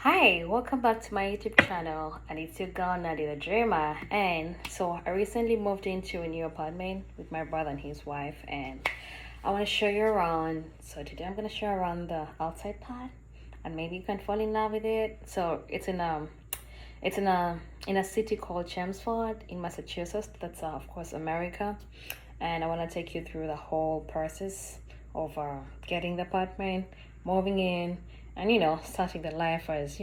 Hi, welcome back to my YouTube channel, and it's your girl Nadia the Dreamer. And so I recently moved into a new apartment with my brother and his wife, and I want to show you around. So today I'm gonna show you around the outside part, and maybe you can fall in love with it. So it's in a city called Chelmsford in Massachusetts. That's of course America, and I want to take you through the whole process of getting the apartment, moving in, and starting the life as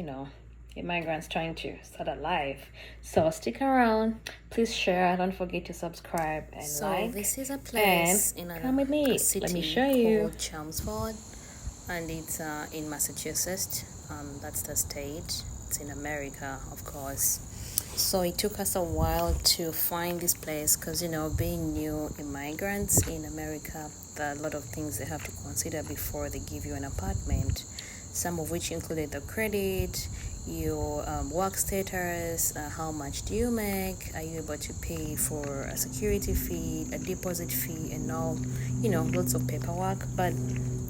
immigrants trying to start a life. So stick around, please share, don't forget to subscribe and So this is a and place in come with me. a city Let me show you. called Chelmsford, and it's in Massachusetts. That's the state. It's in America, of course. So it took us a while to find this place because being new immigrants in America, there are a lot of things they have to consider before they give you an apartment. Some of which included the credit, your work status, how much do you make, are you able to pay for a security fee, a deposit fee, and all, lots of paperwork. But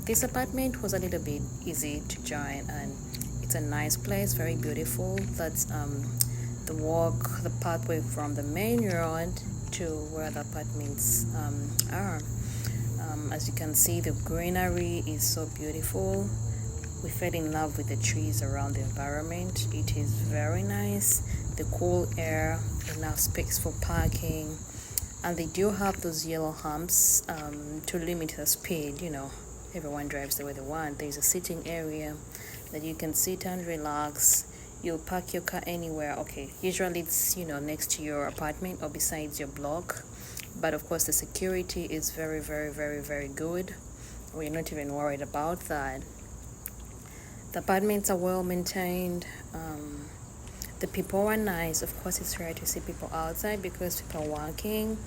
this apartment was a little bit easy to join, and it's a nice place, very beautiful. That's the pathway from the main road to where the apartments are. As you can see, the greenery is so beautiful. We fell in love with the trees around the environment. It is very nice. The cool air, enough space for parking, and they do have those yellow humps to limit the speed. Everyone drives the way they want. There's a sitting area that you can sit and relax. You'll park your car anywhere. Okay, usually it's next to your apartment or besides your block, but of course the security is very, very, very, very good. We're not even worried about that. The apartments are well maintained. The people are nice. Of course, it's rare to see people outside because people are working,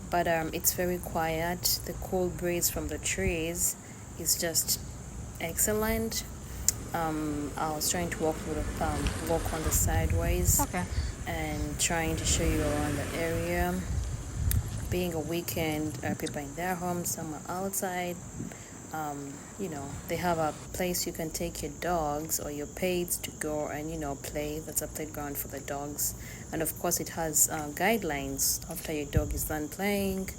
but it's very quiet. The cool breeze from the trees is just excellent. I was trying to walk on the sideways, Okay. and trying to show you around the area. Being a weekend, people are in their homes, some are outside. They have a place you can take your dogs or your pets to go and play. That's a playground for the dogs, and of course it has guidelines after your dog is done playing.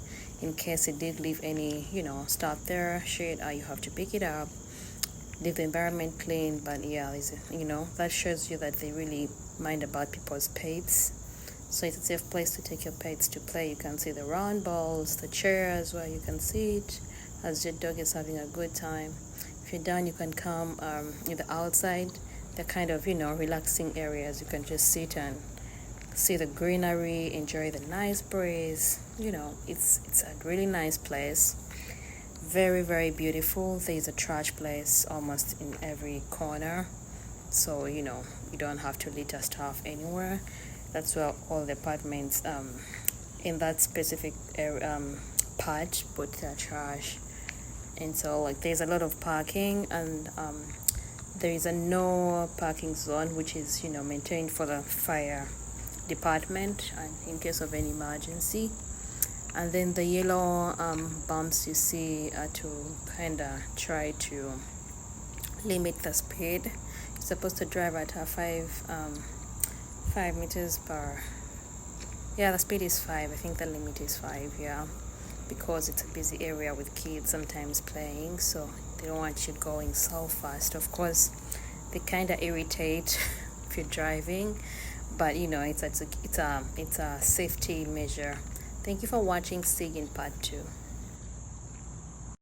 In case it did leave any stuff there, shit, you have to pick it up, leave the environment clean. But yeah, that shows you that they really mind about people's pets. So it's a safe place to take your pets to play. You can see the round balls, the chairs where you can sit as your dog is having a good time. If you're done, you can come in the outside. They're kind of relaxing areas. You can just sit and see the greenery, enjoy the nice breeze. It's a really nice place. Very, very beautiful. There's a trash place almost in every corner, so you don't have to litter stuff anywhere. That's where all the apartments in that specific area part put their trash. And so there's a lot of parking, and there is a no parking zone which is maintained for the fire department and in case of any emergency. And then the yellow bumps you see are to kind of try to limit the speed. You're supposed to drive at a 5 meters per. Yeah, the speed is 5. I think the limit is 5. Yeah, because it's a busy area with kids sometimes playing, so they don't want you going so fast. Of course, they kind of irritate if you're driving, but it's a safety measure. Thank you for watching. See you in part 2.